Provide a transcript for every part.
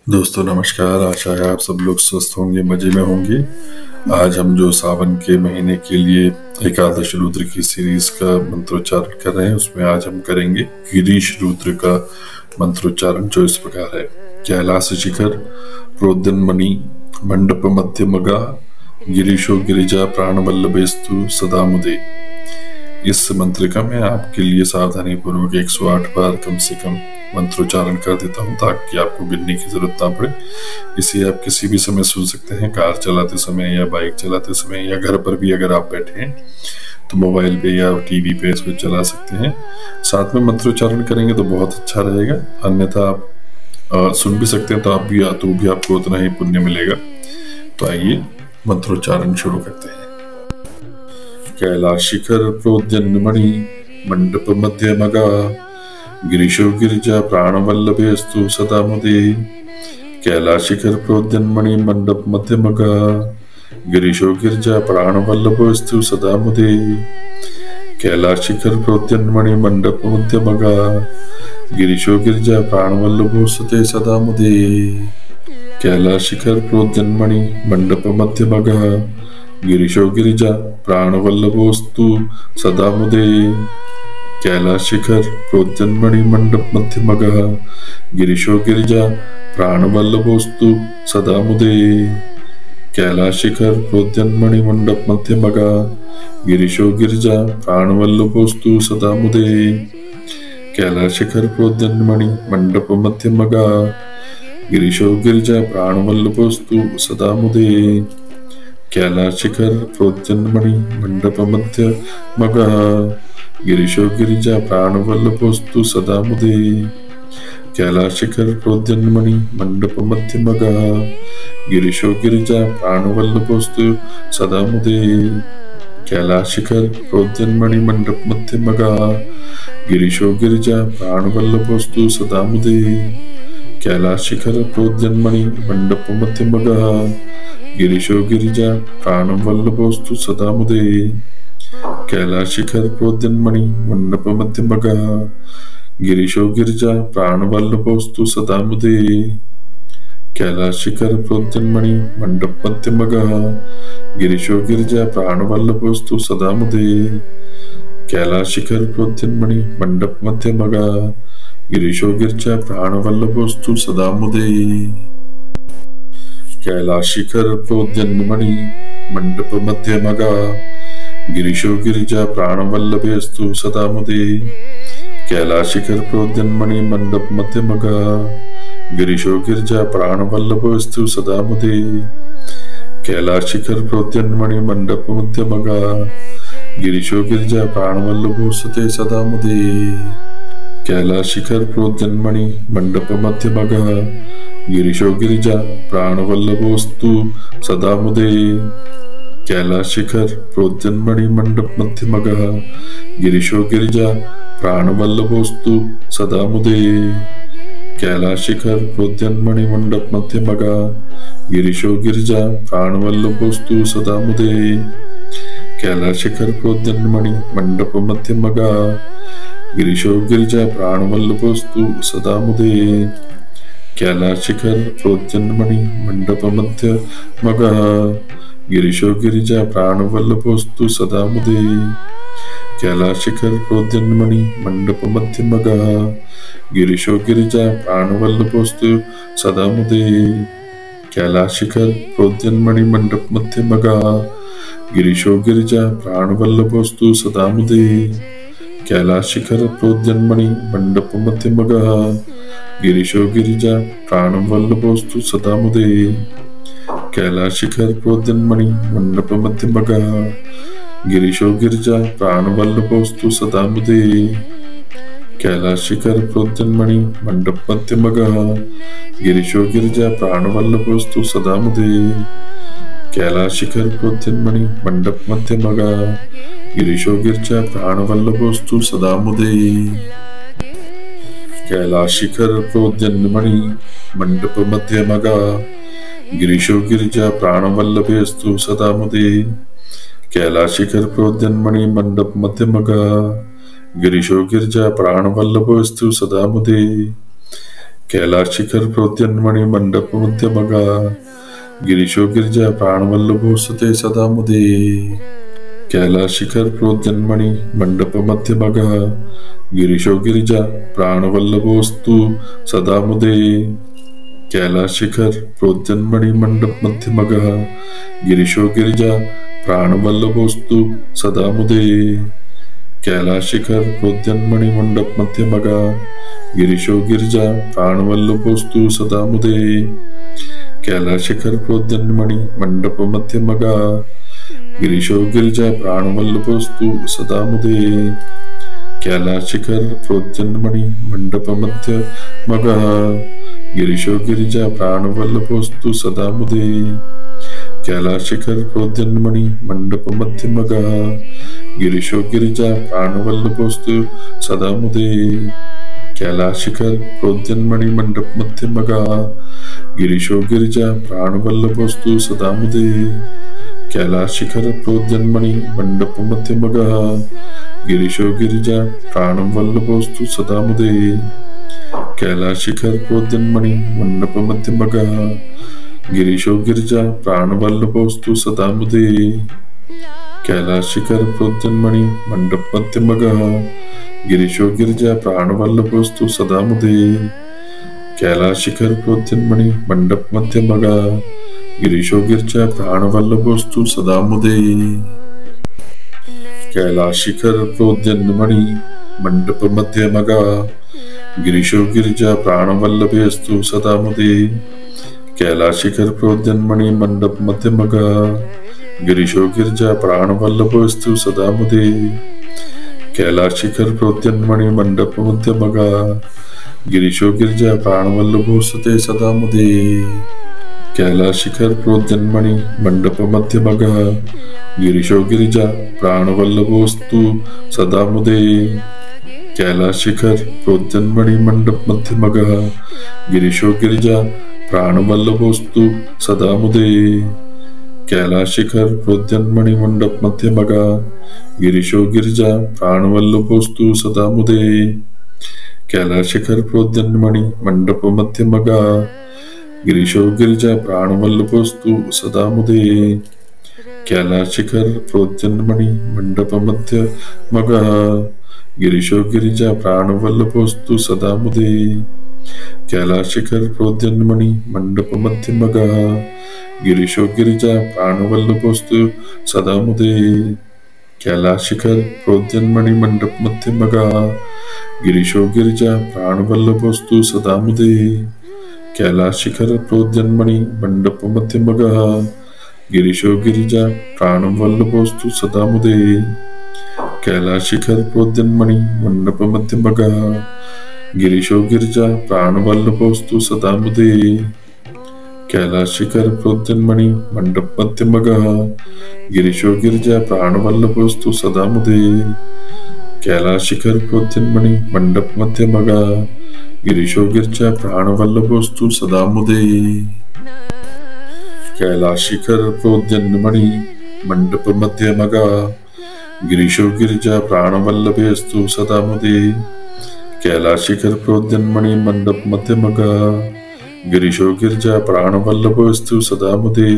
दोस्तों नमस्कार। आशा है आप सब लोग स्वस्थ होंगे, मजे में होंगे। आज हम जो सावन के महीने के लिए एकादश रुद्र की सीरीज का मंत्रोच्चारण कर रहे हैं, उसमें आज हम करेंगे गिरीश रुद्र का मंत्रोच्चारण, जो इस प्रकार है। कैलाश शिखर प्रोद्यन्मणि मंडप मध्य मगा गिरीशो गिरिजा प्राणवल्लभेस्तु सदा मुदे। इस मंत्र का मैं आपके लिए सावधानी पूर्वक 108 बार कम से कम मंत्रोच्चारण कर देता हूँ, ताकि आपको गिनने की जरूरत ना पड़े। इसे आप किसी भी समय सुन सकते हैं, कार चलाते समय या बाइक चलाते समय, या घर पर भी अगर आप बैठे हैं तो मोबाइल पे या टीवी पे इसमें चला सकते हैं। साथ में मंत्रोच्चारण करेंगे तो बहुत अच्छा रहेगा, अन्यथा आप सुन भी सकते हैं तो भी आपको उतना ही पुण्य मिलेगा। तो आइए मंत्रोच्चारण शुरू करते हैं। कैलाश शिखर प्रोद्यन्मणि मंडप मध्य मगा गिरीशो गिरिजा प्राणवल्लभेस्तु सदा मुदे। कैलाश शिखर प्रोद्यन्मणि मंडप मध्य मगा गिरीशो गिरिजा प्राणवल्लभेस्तु सदा मुदे। कैलाश शिखर प्रोद्यन्मणि मंडप मध्य मगा गिरीशो गिरिजा प्राणवल्लभोस्तुते सदा मुदे। कैलाश शिखर प्रोद्यन्मणि मंडप मध्य मगा गिरीशो गिरिजा प्राणवल्लभोस्तु सदा मुदे। कैलाश शिखर प्रोद्यन्मणि मंडप मध्य मगा गिरीशो गिरिजा प्राणवल्लभोस्तु सदा मुदे। कैलाश शिखर प्रोद्यन्मणि मंडप मध्य मगा गिरीशो गिरिजा प्राणवल्लभोस्तु सदा मुदे। कैलाश शिखर प्रोद्यन्मणि मंडप मध्य मगा गिरीशो गिरिजा प्राणवल्लभोस्तु सदा मुदे। कैलाश शिखर प्रोद्यन्मणि मंडप मध्य मगा गिरीशो गिरिजा प्राणवल्लभोस्तु सदा मुदे। कैलाश शिखर प्रोद्यन्मणि मंडप मध्य मगा गिरीशो गिरिजा प्राणवल्लभोस्तु सदा मुदे। कैलाश शिखर प्रोद्यन्मणि मंडप मध्य मगा गिरीशो गिरिजा प्राणवल्लभोस्तु सदा मुदे। कैलाश शिखर प्रोद्यन्मणि मंडप मध्य मगा गिरीशो गिरिजा प्राणवल्लभोस्तु सदा मुदे। कैलाश शिखर प्रोद्यन्मणि मंडप मध्य मगा गिरीशो गिरिजा प्राणवल्लभोस्तु सदा मुदे। कैलाश शिखर प्रोद्यन्मणि मंडप मध्य मगा गिरीशो गिरिजा प्राणवल्लभोस्तु सदा मुदे। कैलाश शिखर प्रोद्यन्मणि मंडप मध्य मगा गिरीशो गिरिजा प्राणवल्लभोस्तु सदा मुदे। कैलाश शिखर प्रोद्यन्मणि मंडप मध्य मगा गिरीशो गिरिजा प्राणवल्लभेस्तु सदा मुदे। कैलाश शिखर प्रोद्यन्मणि मंडप मध्य मगा गिरीशो गिरिजा प्राणवल्लभेस्तु सदा मुदे। कैलाश शिखर प्रोद्यन्मणि मंडप मध्य मगा गिरीशो गिरिजा प्राणवल्लभोस्तुते सदा मुदे। कैलाश शिखर प्रोद्यन्मणि मंडप मध्य मगा गिरीशो गिरिजा प्राणवल्लभोस्तु सदा मुदे। कैलाश शिखर प्रोद्यन्मणि मंडप मध्य मगा गिरीशो गिरिजा प्राणवल्लभोस्तु सदा मुदे। कैलाश शिखर प्रोद्यन्मणि मंडप मध्य मगा गिरीशो गिरिजा प्राणवल्लभोस्तु सदा मुदे। कैलाश शिखर प्रोद्यन्मणि मंडप मध्य मगा गिरीशो गिरिजा प्राणवल्लभोस्तु सदा मुदे। कैलाश शिखर प्रोद्यन्मणि मंडप मध्य मगा गिरीशो गिरिजा प्राणवल्लभोस्तु सदा मुदे। कैलाश शिखर प्रोद्यन्मणि मंडप मध्य मगा गिरीशो गिरिजा प्राणवल्लभोस्तु सदा मुदे। कैलाश शिखर प्रोद्यन्मणि मंडप मध्य मगा गिरीशो गिरिजा प्राणवल्लभोस्तु सदा मुदे। कैलाश शिखर प्रोद्यन्मणि मंडप मध्य मगा गिरीशो गिरिजा प्राणवल्लभोस्तु सदा मुदे। कैलाश शिखर प्रोद्यन्मणि मंडप मध्य मगा गिरीशो गिरिजा प्राणवल्लभोस्तु सदा मुदे। कैलाश शिखर प्रोद्यन्मणि मंडप मध्य मगा गिरीशो गिरिजा प्राणवल्लभोस्तु सदा मुदे। कैलाश शिखर प्रोद्यन्मणि मंडप मध्य मगा गिरीशो गिरिजा प्राणवल्लभोस्तु सदा मुदे। कैलाश शिखर प्रोद्यन्मणि मंडप मध्य मगा गिरीशो गिरिजा प्राणवल्लभेस्तु सदा मुदे। कैलाश शिखर प्रोद्यन्मणि मंडप मध्य मगा गिरीशो गिरिजा प्राणवल्लभोस्तु सदा मुदे। कैलाशिखर प्रोद्यन्मणि मंडप मध्यमगा गिरीशो गिरिजा प्राणवल्लभोऽसते सदा मुदे। कैलाशिखर प्रोद्यन्मणि मंडप मध्यमगा गिरीशो गिरिजा प्राणवल्लभोऽस्तु सदा मुदे। कैलाशिखर प्रोद्यन्मणि मंडप मध्यमगा गिरीशो गिरिजा प्राणवल्लभोऽस्तु सदा मुदे। कैलाशिखर प्रोद्यन्मणि मंडप मध्यमगा गिरीशो गिरिजा प्राणवल्लभोऽस्तु सदा मुदे। कैलाशिखर प्रोद्यन्मणि मंडप मध्यमगा गिरीशो गिरिजा प्राणवल्लभोऽस्तु सदा मुदे। कैलाशिखर प्रोद्यन्मणि मंडप मध्यमगा गिरीशो गिरिजा प्राणवल्लभोऽस्तु सदा मुदे। कैलाशिखर प्रोद्यन्मणि मंडप मध्यमगा गिरीशो गिरिजा प्राणवल्लभोऽस्तु सदा मुदे। कैलाशिखर प्रोद्यन्मणि मंडप मध्यमगा गिरीशो गिरिजा प्राणवल्लभोऽस्तु सदा मुदे। कैलाशिखर प्रोद्यन्मणि मंडप मध्यमगा गिरीशो गिरिजा प्राणवल्लभोऽस्तु सदा मुदे। कैलाशिखर प्रोद्यन्मणि मंडप मध्यमगा गिरीशो गिरिजा प्राणवल्लभोऽस्तु सदा मुदे। कैलाशिखर प्रोद्यन्मणि मंडप मध्यमगा गिरीशो गिरिजा प्राणवल्लभोऽस्तु सदा मुदे। कैलाशिखर प्रोद्यन्मणि मंडप मध्यमगा गिरीशो गिरिजा प्राणवल्लभोऽस्तु सदा मुदे। कैलाशिखर प्रोद्यन्मणि मंडप मध्यमगा गिरीशो गिरिजा प्राणवल्लभोऽस्तु सदा मुदे। कैलाशिखर प्रोद्यन्मणि मंडप मध्यमगा गिरीशो गिरिजा प्राणवल्लभोऽस्तु सदा मुदे। कैलाशिखर प्रोद्यन्मणि मंडप मध्यमगा गिरीशो गिरिजा प्राणवल्लभोऽस्ते सदा मुदे। कैलाशिखर प्रोद्यन्मणि मंडप मध्यमगा गिरीशो गिरिजा प्राणवल्लभोऽस्तु सदा मुदे। कैलाशिखर प्रोद्यन्मणि मंडप मध्यमगा गिरीशो गिरिजा प्राणवल्लभोऽस्तु सदा मुदे। कैलाशिखर प्रोद्यन्मणि मंडप मध्यमगा गिरीशो गिरिजा प्राणवल्लभोऽस्तु सदा मुदे। कैलाशिखर प्रोद्यन्मणि मंडप मध्यमगा गिरीशो गिरिजा प्राणवल्लभोऽस्तु सदा मुदे। कैलाशिखर प्रोद्यन्मणि मंडप मध्यमगा गिरीशो गिरिजा प्राणवल्लभोऽस्तु सदा मुदे। कैलाशिखर प्रोद्यन्मणि मंडप मध्यमगा गिरीशो गिरिजा प्राणवल्लभोऽस्तु सदा मुदे। कैलाशिखर प्रोद्यन्मणि मंडप मध्यमगा गिरीशो गिरिजा प्राणवल्लभोऽस्तु सदा मुदे। कैलाशिखर प्रोद्यन्मणि मंडप मध्यमगा गिरीशो गिरिजा प्राणवल्लभोऽस्तु सदा मुदे। कैलाशिखर प्रोद्यन्मणि मंडप मध्यमगा गिरीशो गिरिजा प्राणवल्लभोऽस्तु सदा मुदे। कैलाशिखर प्रोद्यन्मणि मंडप मध्यमगा गिरीशो गिरिजा प्राणवल्लभोऽस्तु सदा मुदे। कैलाशिखर प्रोद्यन्मणि मंडप मध्यमगा गिरीशो गिरिजा प्राणवल्लभोऽस्तु सदा मुदे। कैलाशिखर प्रोद्यन्मणि मंडप मध्यमगा गिरीशो गिरिजा प्राणवल्लभोऽस्तु सदा मुदे। कैलाशिखर प्रोद्यन्मणि मंडप मध्यमगा गिरीशो गिरिजा प्राणवल्लभोऽस्तु सदा मुदे।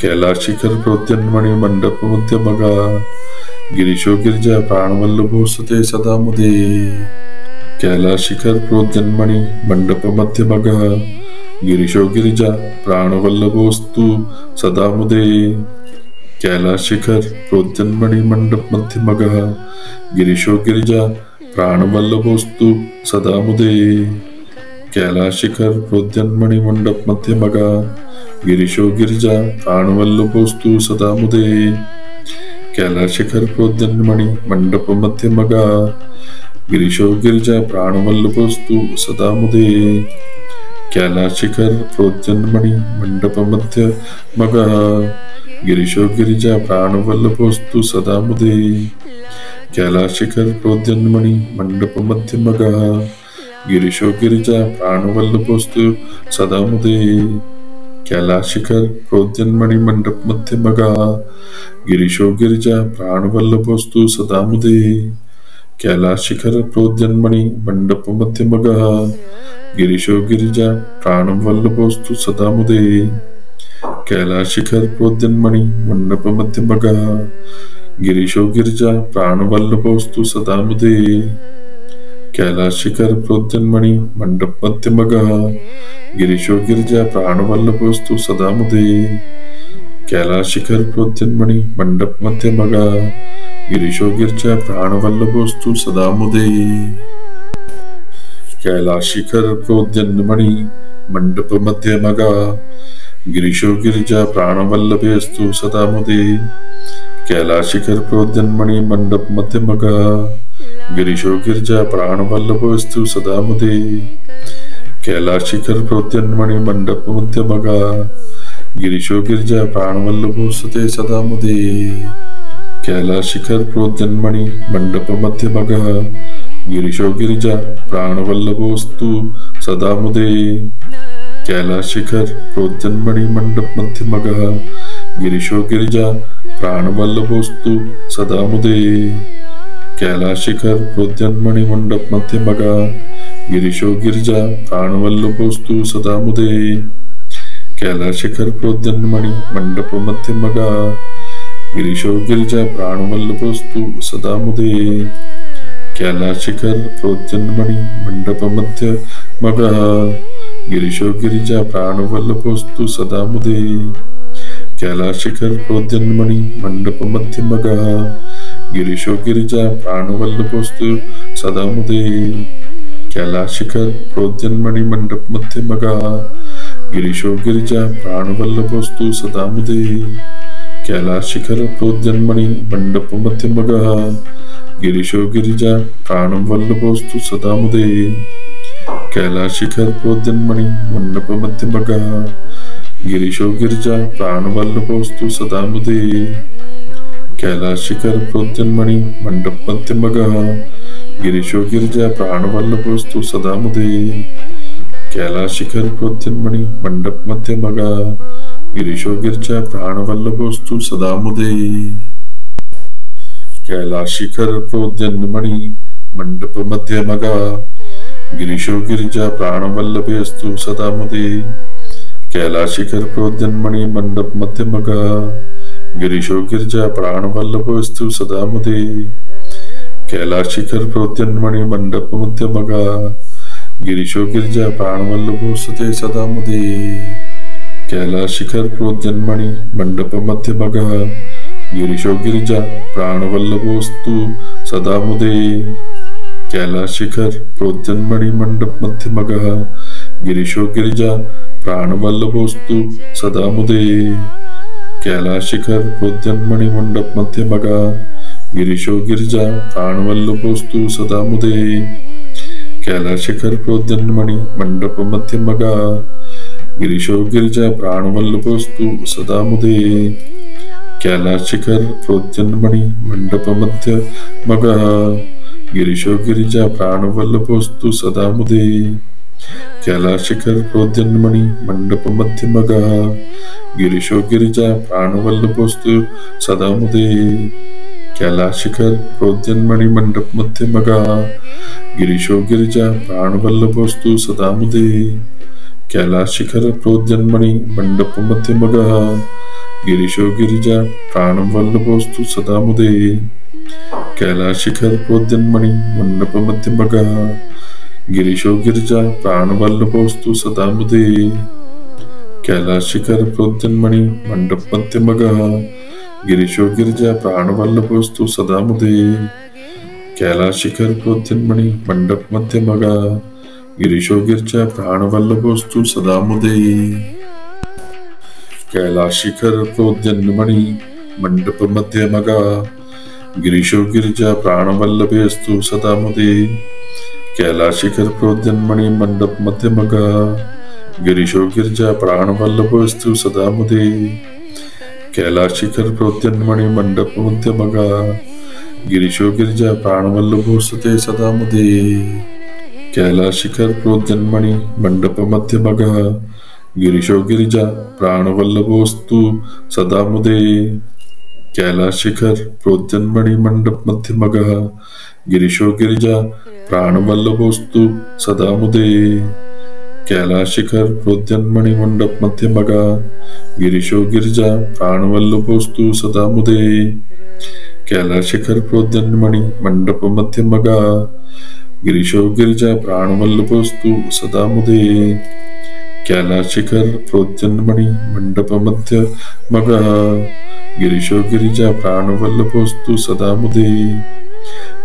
कैलाशिखर प्रोद्यन्मणि मंडप मध्यमगा गिरीशो गिरिजा प्राणवल्लभोऽस्ते सदा मुदे। कैलाशिखर प्रोद्यन्मणि मंडप मध्यमगा गिरीशो गिरिजा प्राणवल्लभोऽस्तु सदा मुदे। कैलाशिखर प्रोद्यन्मणि मंडप मध्यमगा गिरीशो गिरिजा प्राणवल्लभोऽस्तु सदा मुदे। कैलाशिखर प्रोद्यन्मणि मंडप मध्यमगा गिरीशो गिरिजा प्राणवल्लभोऽस्तु सदा मुदे। कैलाशिखर प्रोद्यन्मणि मंडप मध्यमगा गिरीशो गिरिजा प्राणवल्लभोऽस्तु सदा मुदे। कैलाशिखर प्रोद्यन्मणि मंडप मध्यमगा गिरीशो गिरिजा प्राणवल्लभोऽस्तु सदा मुदे। कैलाशिखर प्रोद्यन्मणि मंडप मध्यमगा गिरीशो गिरिजा प्राणवल्लभोऽस्तु सदा मुदे। कैलाशिखर प्रोद्यन्मणि मंडप मध्यमगा गिरीशो गिरिजा प्राणवल्लभोऽस्तु सदा मुदे। कैलाशिखर प्रोद्यन्मणि मंडप मध्यमगा गिरीशो गिरिजा प्राणवल्लभोऽस्तु सदा मुदे कैलाशिखर प्रोद्यन्मणि मंडप मध्यमगः गिरीशो गिरिजा प्राणवल्लभोऽस्तु सदा मुदे कैलाशिखर प्रोद्यन्मणि मंडप मध्यमगः गिरीशो गिरिजा प्राणवल्लभोऽस्तु सदा मुदे कैलाशिखर प्रोद्यन्मणि मंडप मध्यमगः गिरीशो गिरिजा प्राणवल्लभोऽस्तु सदा मुदे कैलाशिखर प्रोद्यन्मणि मंडप मध्यमगः गिरीशो गिरिजा प्राणवल्लभेऽस्तु सदा मुदे कैलाशिखर प्रोद्यन्मणि मंडप मध्यमगः गिरीशो गिरिजा प्राणवल्लभोऽस्तु सदा मुदे कैलाशिखर प्रोद्यन्मणि मंडप मध्यमगः गिरीशो गिरिजा प्राणवल्लभोऽस्तु सदा मुदे कैलाशिखर प्रोद्यन्मणि मंडप मध्यमगः गिरीशो गिरिजा प्राणवल्लभोऽस्तु सदा मुदे कैलाशिखर प्रोद्यन्मणि मंडप मध्यमगः गिरीशो गिरिजा प्राणवल्लभोऽस्तु सदा मुदे कैलाशिखर प्रोद्यन्मणि मंडप मध्यमगः गिरीशो गिरिजा प्राणवल्लभोऽस्तु सदा मुदे कैलाशिखर प्रोद्यन्मणि मंडप मध्यमगः गिरीशो गिरिजा प्राणवल्लभोऽस्तु सदा मुदे कैलाशिखर प्रोद्यन्मणि मंडप मध्यमगः गिरीशो गिरिजा प्राणवल्लभोऽस्तु सदा मुदे कैलाशिखर प्रोद्यन्मणि मंडप मध्यमगः गिरीशो गिरिजा प्राणवल्लभोऽस्तु सदा मुदे कैलाशिखर प्रोद्यन्मणि मंडप मध्यमगः गिरीशो गिरिजा प्राणवल्लभोऽस्तु सदा मुदे कैलाशिखर प्रोद्यन्मणि मंडप मध्यमगः गिरीशो गिरिजा प्राणवल्लभोऽस्तु सदा मुदे कैलाशिखर प्रोद्यन्मणि मंडप मध्यमगः गिरीशो गिरिजा प्राणवल्लभोऽस्तु सदा मुदे कैलाशिखर प्रोद्यन्मणि मंडप मध्यमगः गिरीशो गिरिजा प्राणवल्लभोऽस्तु सदा मुदे कैलाशिखर प्रोद्यन्मणि मंडप मध्यमगः गिरीशो गिरिजा प्राणवल्लभोऽस्तु सदा मुदे कैलाशिखर प्रोद्यन्मणि मंडप मध्यमगः गिरीशो गिरिजा प्राणवल्लभेऽस्तु सदा मुदे कैलाशिखर प्रोद्यन्मणि मंडप मध्यमगः गिरीशो गिरिजा प्राणवल्लभेऽस्तु सदा मुदे कैलाशिखर प्रोद्यन्मणि मंडप मध्यमगः गिरीशो गिरिजा प्राणवल्लभोऽस्तु सदा मुदे कैलाशिखर प्रोद्यन्मणि मंडप मध्यमगः गिरीशो गिरिजा प्राणवल्लभोऽस्तु सदा मुदे कैलाशिखर प्रोद्यन्मणि मंडप मध्यमगः गिरीशो गिरिजा प्राणवल्लभोऽस्तु सदा मुदे कैलाशिखर प्रोद्यन्मणि मंडप मध्यमगः गिरीशो गिरिजा प्राणवल्लभोऽस्तु सदा मुदे कैलाशिखर प्रोद्यन्मणि मंडप मध्यमगः गिरीशो गिरिजा प्राणवल्लभोऽस्तु सदा मुदे कैलाशिखर प्रोद्यन्मणि मंडप मध्यमगः गिरीशो गिरिजा प्राणवल्लभोऽस्तु सदा मुदे कैलाशिखर प्रोद्यन्मणि मंडप मध्यमगः गिरीशो गिरिजा प्राणवल्लभोऽस्तु सदा मुदे कैलाशिखर प्रोद्यन्मणि मंडप मध्यमगः गिरीशो गिरिजा प्राणवल्लभोऽस्तु सदा मुदे कैलाशिखर प्रोद्यन्मणि मंडप मध्यमगः गिरीशो गिरिजा प्राणवल्लभोऽस्तु सदा मुदे कैलाशिखर प्रोद्यन्मणि मंडप मध्यमगः गिरीशो गिरिजा प्राणवल्लभोऽस्तु सदा मुदे कैलाशिखर प्रोद्यन्मणि मंडप मध्यमगः गिरीशो गिरिजा प्राणवल्लभोऽस्तु सदा मुदे कैलाशिखर प्रोद्यन्मणि मंडप मध्यमगः गिरीशो गिरिजा प्राणवल्लभोऽस्तु सदा मुदे कैलाशिखर प्रोद्यन्मणि मंडप मध्यमगः गिरीशो गिरिजा प्राणवल्लभेऽस्तु सदा मुदे कैलाशिखर प्रोद्यन्मणि मंडप मध्यमगः गिरीशो गिरिजा प्राणवल्लभेऽस्तु सदा मुदे कैलाशिखर प्रोद्यन्मणि मंडप मध्यमगः गिरीशो गिरिजा प्राणवल्लभोऽस्तु सदा मुदे कैलाशिखर प्रोद्यन्मणि मंडप मध्यमगः गिरीशो गिरिजा प्राणवल्लभोऽस्तु सदा मुदे कैलाशिखर प्रोद्यन्मणि मंडप मध्यमगः गिरीशो गिरिजा प्राणवल्लभोऽस्तु सदा मुदे कैलाशिखर प्रोद्यन्मणि मंडप मध्यमगा गिरीशो गिरिजा प्राणवल्लभोस्तु सदा मुदे। कैलाशिखर प्रोद्यन्मणि मंडप मध्यमगा गिरीशो गिरिजा प्राणवल्लभोस्तु सदा मुदे। कैलाशिखर प्रोद्यन्मणि मंडप मध्यमगा गिरीशो गिरिजा प्राणवल्लभोस्तु सदा मुदे।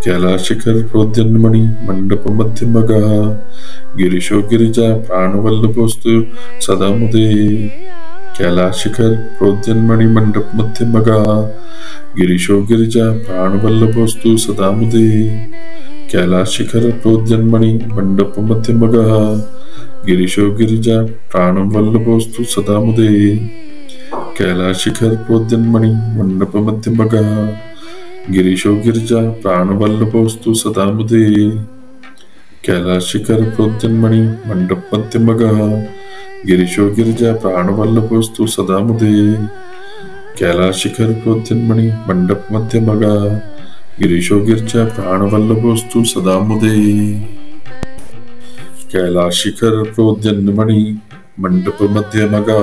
कैलाशिखर प्रोद्यन्मणि मंडप मध्यमगा गिरीशो गिरिजा प्राणवल्लभोस्तु सदा मुदे। कैलाशिखर प्रोद्यन्मणि मंडप मध्यमगा गिरीशो गिरिजा प्राणवल्लभोस्तु सदा मुदे। कैलाशिखर प्रोद्यन्मणि मंडप मध्यमगा गिरीशो गिरिजा प्राणवल्लभोस्तु सदा मुदे। कैलाशिखर प्रोद्यन्मणि मंडप मध्यमगा गिरीशो गिरिजा प्राणवल्लभोस्तु सदा मुदे। कैलाशिखर प्रोद्यन्मणि मंडप मध्यमगा गिरीशो गिरिजा प्राणवल्लभोस्तु सदा मुदे। कैलाशिखर प्रोद्यन्मणि मंडप मध्यमगा गिरीशो गिरिजा प्राणवल्लभोस्तु सदा मुदे। कैलाशिखर प्रोद्यन्मणि मंडप मध्यमगा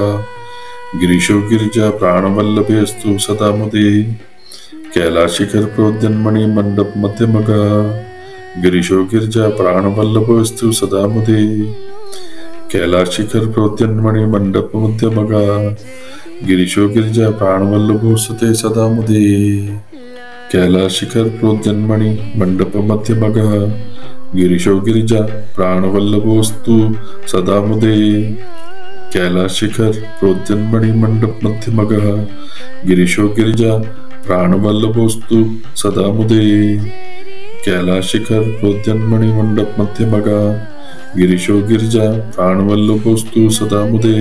गिरीशो गिरिजा प्राणवल्लभेस्तु सदा मुदे। कैलाशिखर प्रोद्यन्मणि मंडप मध्यमगा गिरीशो गिरिजा प्राणवल्लभोस्तु सदा मुदे। कैलाशिखर प्रोद्यन्मणि मंडप मध्यमगा गिरीशो गिरिजा प्राणवल्लभोस्तु सदा मुदे। कैलाशिखर प्रोद्यन्मणि मंडप मध्यमगा गिरीशो गिरिजा प्राणवल्लभोस्तु सदा मुदे। कैलाशिखर प्रोद्यन्मणि मंडप मध्यमगा गिरीशो गिरिजा प्राणवल्लभोस्तु सदा मुदे। कैलाशिखर प्रोद्यन्मणि मंडप मध्यमगा गिरीशो गिरिजा प्राणवल्लभोस्तु सदा मुदे।